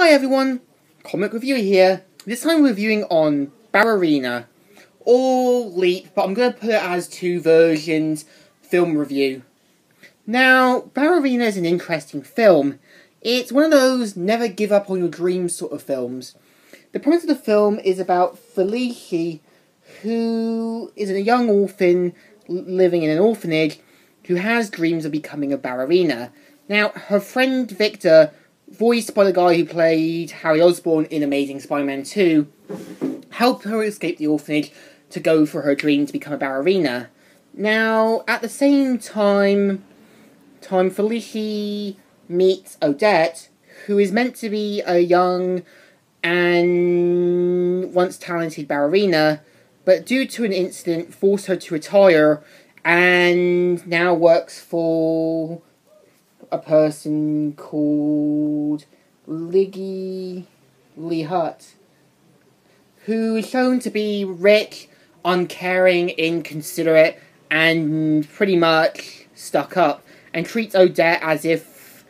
Hi everyone, Comic Reviewer here. This time reviewing on Ballerina, or Leap, but I'm going to put it as two versions, film review. Now, Ballerina is an interesting film. It's one of those never give up on your dreams sort of films. The premise of the film is about Felicia, who is a young orphan living in an orphanage, who has dreams of becoming a ballerina. Now, her friend Victor, voiced by the guy who played Harry Osborn in Amazing Spider-Man 2, helped her escape the orphanage to go for her dream to become a ballerina. Now, at the same time Felicia meets Odette, who is meant to be a young and once talented ballerina, but due to an incident forced her to retire and now works for a person called Liggy Lee Hutt, who is shown to be rich, uncaring, inconsiderate, and pretty much stuck up, and treats Odette as if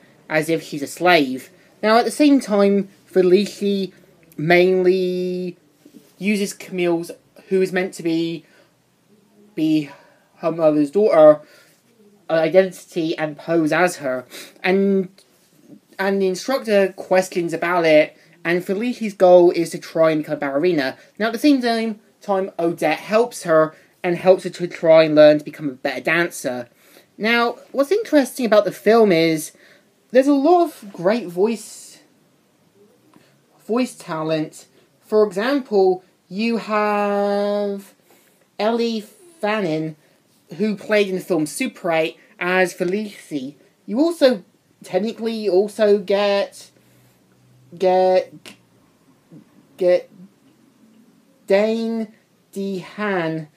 she's a slave. Now, at the same time, Felicia mainly uses Camille's, who is meant to be her mother's daughter, identity and pose as her, and the instructor questions about it, and Felicia's goal is to try and become a ballerina. Now, at the same time, Odette helps her and helps her to try and learn to become a better dancer. Now, what's interesting about the film is there's a lot of great voice talent. For example, you have Ellie Fannin, who played in the film Super 8 as Felicia. You also technically get Dane DeHaan,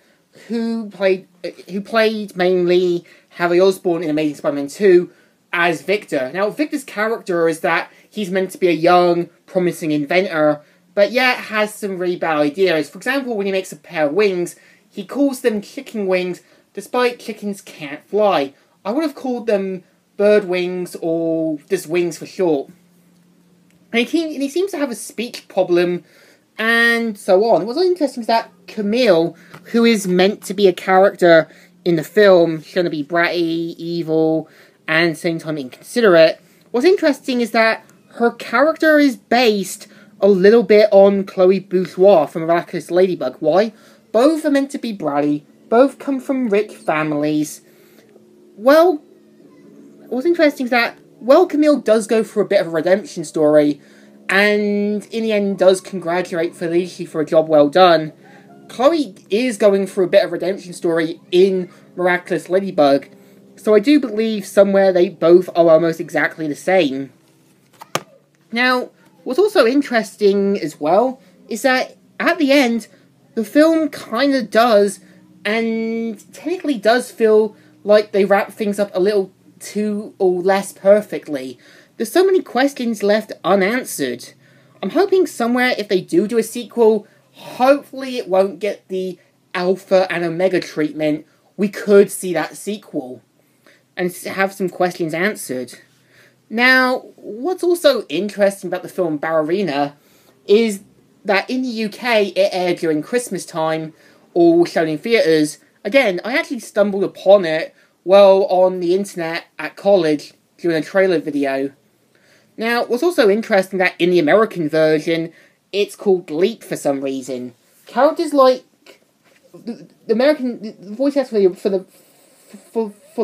who played mainly Harry Osborn in Amazing Spider-Man 2 as Victor. Now, Victor's character is that he's meant to be a young, promising inventor, but yet has some really bad ideas. For example, when he makes a pair of wings, he calls them chicken wings, despite chickens can't fly. I would have called them bird wings or just wings for short. And he seems to have a speech problem and so on. What's interesting is that Camille, who is meant to be a character in the film, she's going to be bratty, evil, and at the same time inconsiderate. What's interesting is that her character is based a little bit on Chloe Bourgeois from Miraculous Ladybug. Why? Both are meant to be bratty. Both come from rich families. Well, what's interesting is that, Camille does go through a bit of a redemption story, and in the end does congratulate Felicia for a job well done. Chloe is going through a bit of a redemption story in Miraculous Ladybug, so I do believe somewhere they both are almost exactly the same. Now, what's also interesting as well is that at the end, the film kind of does, and technically does feel like they wrap things up a little too or less perfectly. There's so many questions left unanswered. I'm hoping somewhere, if they do a sequel, hopefully it won't get the Alpha and Omega treatment. We could see that sequel and have some questions answered. Now, what's also interesting about the film Ballerina is that in the UK it aired during Christmas time, or shown in theatres. Again, I actually stumbled upon it on the internet at college during a trailer video. Now, what's also interesting that in the American version, it's called Leap for some reason. Characters like the American voice actors for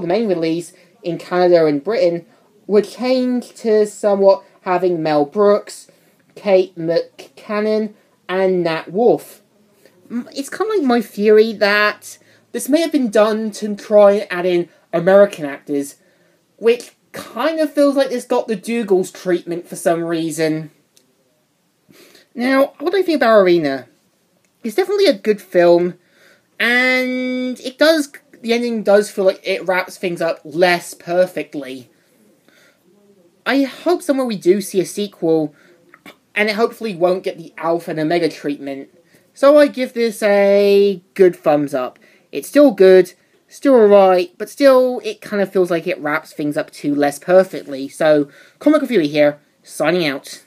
the main release in Canada and Britain were changed to somewhat having Mel Brooks, Kate McCannon, and Nat Wolff. It's kind of like my theory that this may have been done to try and add in American actors, which kind of feels like it's got the Dougals treatment for some reason. Now, what do I think of Ballerina? It's definitely a good film, and the ending does feel like it wraps things up less perfectly. I hope somewhere we do see a sequel, and it hopefully won't get the Alpha and Omega treatment. So I give this a good thumbs up. It's still good, still alright, but still it kind of feels like it wraps things up too less perfectly. So, Comic Reviewer here, signing out.